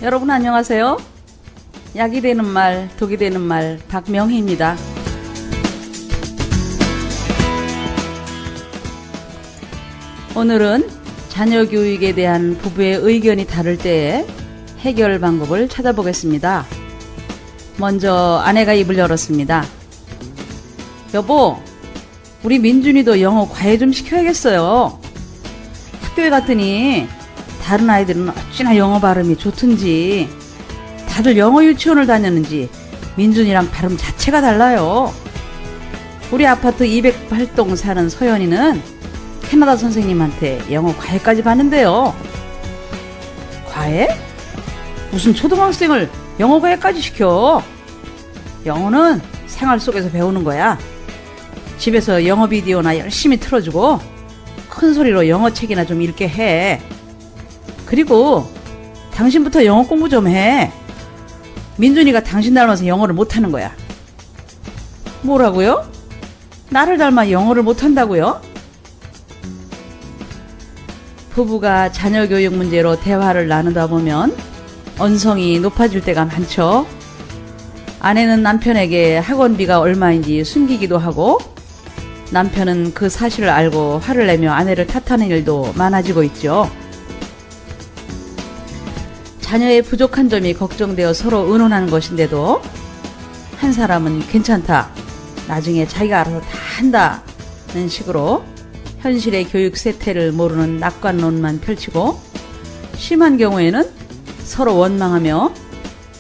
여러분 안녕하세요. 약이 되는 말, 독이 되는 말, 박명희입니다. 오늘은 자녀 교육에 대한 부부의 의견이 다를 때의 해결 방법을 찾아보겠습니다. 먼저 아내가 입을 열었습니다. 여보, 우리 민준이도 영어 과외 좀 시켜야겠어요. 학교에 갔더니 다른 아이들은 어찌나 영어 발음이 좋든지 다들 영어 유치원을 다녔는지 민준이랑 발음 자체가 달라요. 우리 아파트 208동 사는 서연이는 캐나다 선생님한테 영어 과외까지 받는데요. 과외? 무슨 초등학생을 영어 과외까지 시켜? 영어는 생활 속에서 배우는 거야. 집에서 영어 비디오나 열심히 틀어주고 큰 소리로 영어 책이나 좀 읽게 해. 그리고 당신부터 영어 공부 좀 해. 민준이가 당신 닮아서 영어를 못하는 거야. 뭐라고요? 나를 닮아 영어를 못한다고요? 부부가 자녀 교육 문제로 대화를 나누다 보면 언성이 높아질 때가 많죠. 아내는 남편에게 학원비가 얼마인지 숨기기도 하고 남편은 그 사실을 알고 화를 내며 아내를 탓하는 일도 많아지고 있죠. 자녀의 부족한 점이 걱정되어 서로 의논하는 것인데도 한 사람은 괜찮다, 나중에 자기가 알아서 다 한다는 식으로 현실의 교육 세태를 모르는 낙관론만 펼치고, 심한 경우에는 서로 원망하며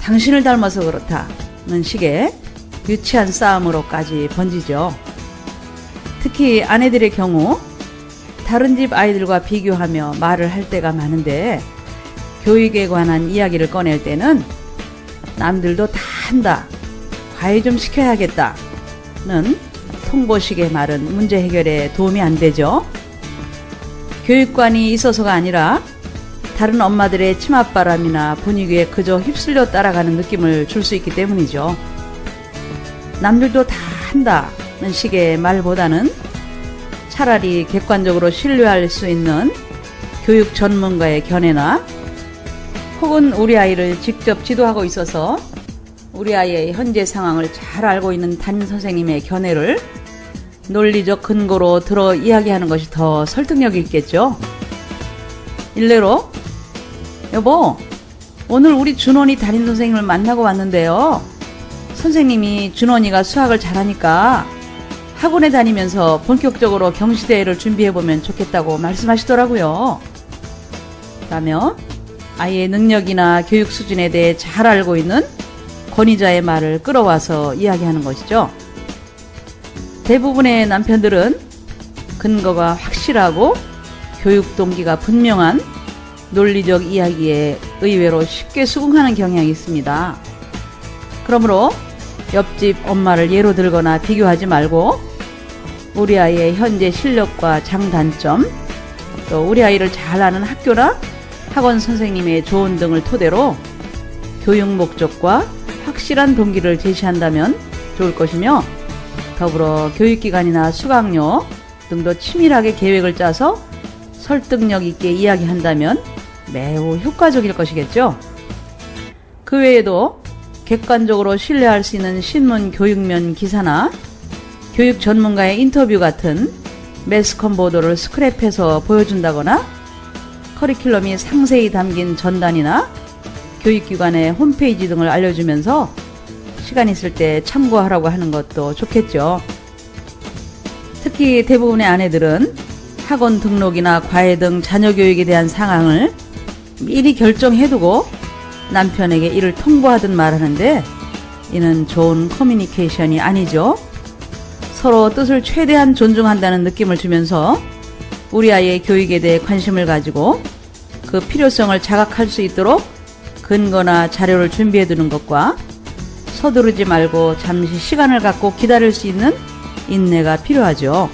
당신을 닮아서 그렇다는 식의 유치한 싸움으로까지 번지죠. 특히 아내들의 경우 다른 집 아이들과 비교하며 말을 할 때가 많은데 교육에 관한 이야기를 꺼낼 때는 남들도 다 한다, 과외 좀 시켜야겠다는 통보식의 말은 문제 해결에 도움이 안 되죠. 교육관이 있어서가 아니라 다른 엄마들의 치맛바람이나 분위기에 그저 휩쓸려 따라가는 느낌을 줄 수 있기 때문이죠. 남들도 다 한다는 식의 말보다는 차라리 객관적으로 신뢰할 수 있는 교육 전문가의 견해나 혹은 우리 아이를 직접 지도하고 있어서 우리 아이의 현재 상황을 잘 알고 있는 담임 선생님의 견해를 논리적 근거로 들어 이야기하는 것이 더 설득력이 있겠죠. 일례로, 여보, 오늘 우리 준원이 담임 선생님을 만나고 왔는데요. 선생님이 준원이가 수학을 잘하니까 학원에 다니면서 본격적으로 경시대회를 준비해보면 좋겠다고 말씀하시더라고요. 라며 아이의 능력이나 교육 수준에 대해 잘 알고 있는 권위자의 말을 끌어와서 이야기하는 것이죠. 대부분의 남편들은 근거가 확실하고 교육 동기가 분명한 논리적 이야기에 의외로 쉽게 수긍하는 경향이 있습니다. 그러므로 옆집 엄마를 예로 들거나 비교하지 말고 우리 아이의 현재 실력과 장단점, 또 우리 아이를 잘 아는 학교나 학원 선생님의 조언 등을 토대로 교육 목적과 확실한 동기를 제시한다면 좋을 것이며, 더불어 교육기간이나 수강료 등도 치밀하게 계획을 짜서 설득력 있게 이야기한다면 매우 효과적일 것이겠죠. 그 외에도 객관적으로 신뢰할 수 있는 신문 교육면 기사나 교육 전문가의 인터뷰 같은 매스컴 보도를 스크랩해서 보여준다거나 커리큘럼이 상세히 담긴 전단이나 교육기관의 홈페이지 등을 알려주면서 시간 있을 때 참고하라고 하는 것도 좋겠죠. 특히 대부분의 아내들은 학원 등록이나 과외 등 자녀 교육에 대한 상황을 미리 결정해두고 남편에게 이를 통보하듯 말하는데, 이는 좋은 커뮤니케이션이 아니죠. 서로 뜻을 최대한 존중한다는 느낌을 주면서 우리 아이의 교육에 대해 관심을 가지고 그 필요성을 자각할 수 있도록 근거나 자료를 준비해두는 것과 서두르지 말고 잠시 시간을 갖고 기다릴 수 있는 인내가 필요하죠.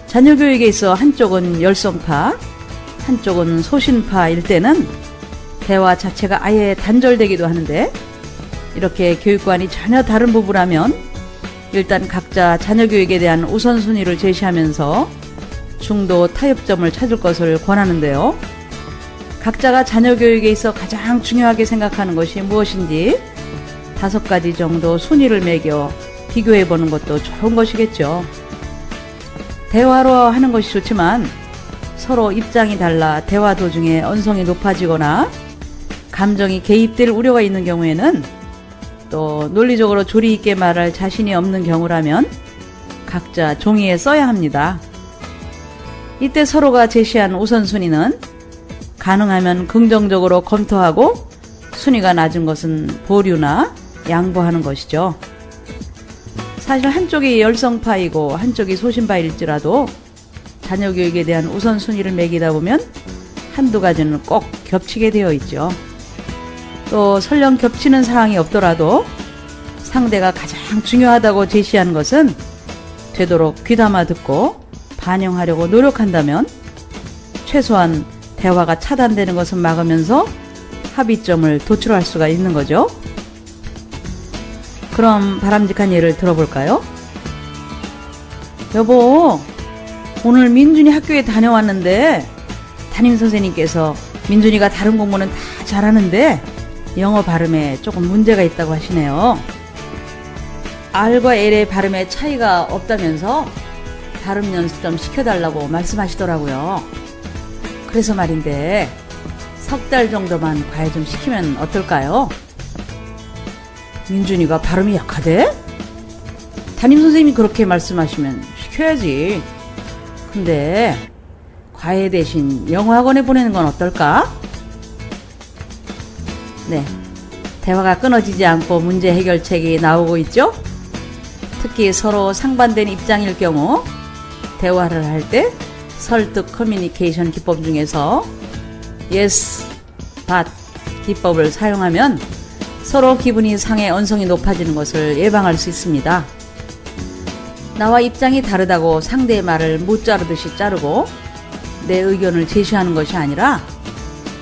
자녀 교육에 있어 한쪽은 열성파, 한쪽은 소신파일 때는 대화 자체가 아예 단절되기도 하는데, 이렇게 교육관이 전혀 다른 부부라면 일단 각자 자녀 교육에 대한 우선순위를 제시하면서 중도 타협점을 찾을 것을 권하는데요. 각자가 자녀 교육에 있어 가장 중요하게 생각하는 것이 무엇인지 5가지 정도 순위를 매겨 비교해 보는 것도 좋은 것이겠죠. 대화로 하는 것이 좋지만 서로 입장이 달라 대화 도중에 언성이 높아지거나 감정이 개입될 우려가 있는 경우에는, 또 논리적으로 조리 있게 말할 자신이 없는 경우라면 각자 종이에 써야 합니다. 이때 서로가 제시한 우선순위는 가능하면 긍정적으로 검토하고, 순위가 낮은 것은 보류나 양보하는 것이죠. 사실 한쪽이 열성파이고 한쪽이 소신파일지라도 자녀 교육에 대한 우선순위를 매기다 보면 한두 가지는 꼭 겹치게 되어 있죠. 또 설령 겹치는 사항이 없더라도 상대가 가장 중요하다고 제시한 것은 되도록 귀담아 듣고 반영하려고 노력한다면 최소한 대화가 차단되는 것은 막으면서 합의점을 도출할 수가 있는 거죠. 그럼 바람직한 예를 들어볼까요? 여보, 오늘 민준이 학교에 다녀왔는데 담임선생님께서 민준이가 다른 공부는 다 잘하는데 영어 발음에 조금 문제가 있다고 하시네요. R과 L의 발음에 차이가 없다면서 발음 연습 좀 시켜달라고 말씀하시더라고요. 그래서 말인데 3달 정도만 과외 좀 시키면 어떨까요? 민준이가 발음이 약하대? 담임선생님이 그렇게 말씀하시면 시켜야지. 근데 과외 대신 영어학원에 보내는 건 어떨까? 네, 대화가 끊어지지 않고 문제 해결책이 나오고 있죠? 특히 서로 상반된 입장일 경우 대화를 할 때 설득 커뮤니케이션 기법 중에서 yes, but 기법을 사용하면 서로 기분이 상해 언성이 높아지는 것을 예방할 수 있습니다. 나와 입장이 다르다고 상대의 말을 못 자르듯이 자르고 내 의견을 제시하는 것이 아니라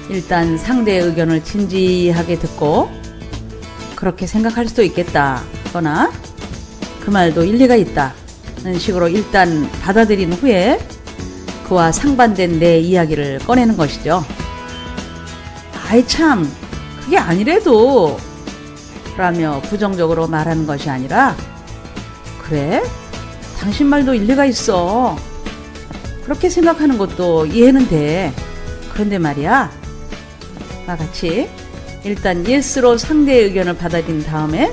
일단 상대의 의견을 진지하게 듣고 그렇게 생각할 수도 있겠다 거나 그 말도 일리가 있다는 식으로 일단 받아들인 후에 그와 상반된 내 이야기를 꺼내는 것이죠. 아이 참, 그게 아니래도 라며 부정적으로 말하는 것이 아니라, 그래? 당신 말도 일리가 있어. 그렇게 생각하는 것도 이해는 돼. 그런데 말이야, 와 같이 일단 yes로 상대의 의견을 받아들인 다음에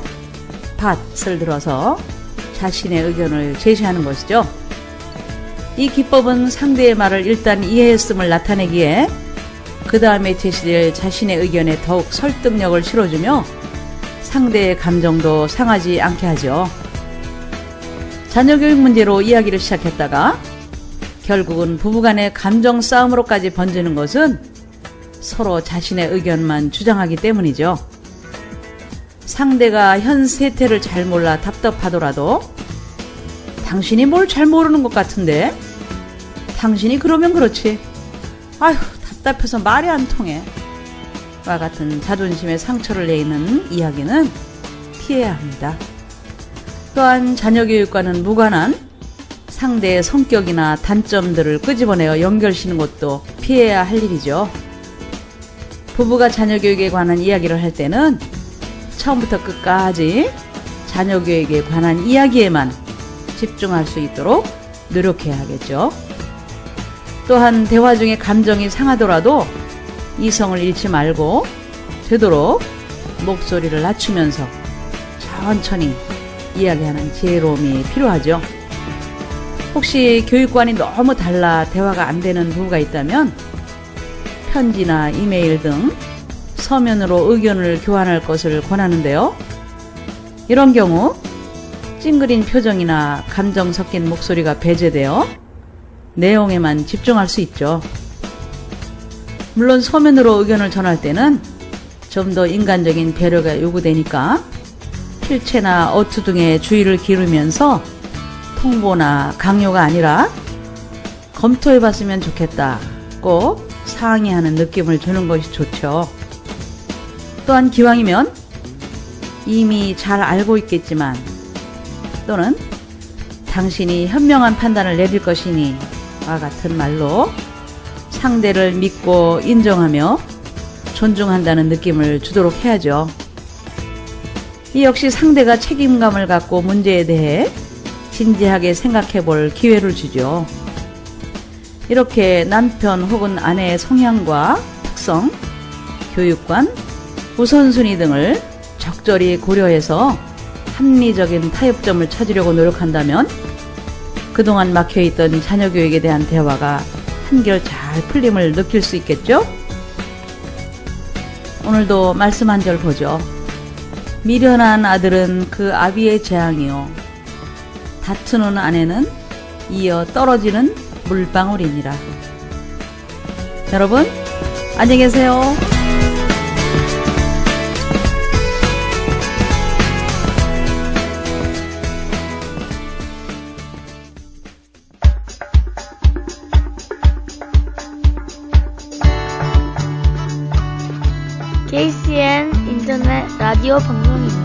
but을 들어서 자신의 의견을 제시하는 것이죠. 이 기법은 상대의 말을 일단 이해했음을 나타내기에 그 다음에 제시될 자신의 의견에 더욱 설득력을 실어주며 상대의 감정도 상하지 않게 하죠. 자녀교육 문제로 이야기를 시작했다가 결국은 부부간의 감정 싸움으로까지 번지는 것은 서로 자신의 의견만 주장하기 때문이죠. 상대가 현 세태를 잘 몰라 답답하더라도 당신이 뭘 잘 모르는 것 같은데 당신이 그러면 그렇지. 아휴 답답해서 말이 안 통해. 와 같은 자존심에 상처를 내는 이야기는 피해야 합니다. 또한 자녀교육과는 무관한 상대의 성격이나 단점들을 끄집어내어 연결시키는 것도 피해야 할 일이죠. 부부가 자녀교육에 관한 이야기를 할 때는 처음부터 끝까지 자녀교육에 관한 이야기에만 집중할 수 있도록 노력해야 하겠죠. 또한 대화 중에 감정이 상하더라도 이성을 잃지 말고 되도록 목소리를 낮추면서 천천히 이야기하는 지혜로움이 필요하죠. 혹시 교육관이 너무 달라 대화가 안 되는 부부가 있다면 편지나 이메일 등 서면으로 의견을 교환할 것을 권하는데요. 이런 경우 찡그린 표정이나 감정 섞인 목소리가 배제되어 내용에만 집중할 수 있죠. 물론 서면으로 의견을 전할 때는 좀 더 인간적인 배려가 요구되니까 필체나 어투 등에 주의를 기울이면서 통보나 강요가 아니라 검토해봤으면 좋겠다, 꼭 상의하는 느낌을 주는 것이 좋죠. 또한 기왕이면 이미 잘 알고 있겠지만 또는 당신이 현명한 판단을 내릴 것이니 와 같은 말로 상대를 믿고 인정하며 존중한다는 느낌을 주도록 해야죠. 이 역시 상대가 책임감을 갖고 문제에 대해 진지하게 생각해 볼 기회를 주죠. 이렇게 남편 혹은 아내의 성향과 특성, 교육관, 우선순위 등을 적절히 고려해서 합리적인 타협점을 찾으려고 노력한다면 그동안 막혀있던 자녀 교육에 대한 대화가 한결 잘 풀림을 느낄 수 있겠죠? 오늘도 말씀 한 절 보죠. 미련한 아들은 그 아비의 재앙이요 다투는 아내는 이어 떨어지는 물방울이니라. 여러분 안녕히 계세요. KCN 인터넷 라디오 방송입니다.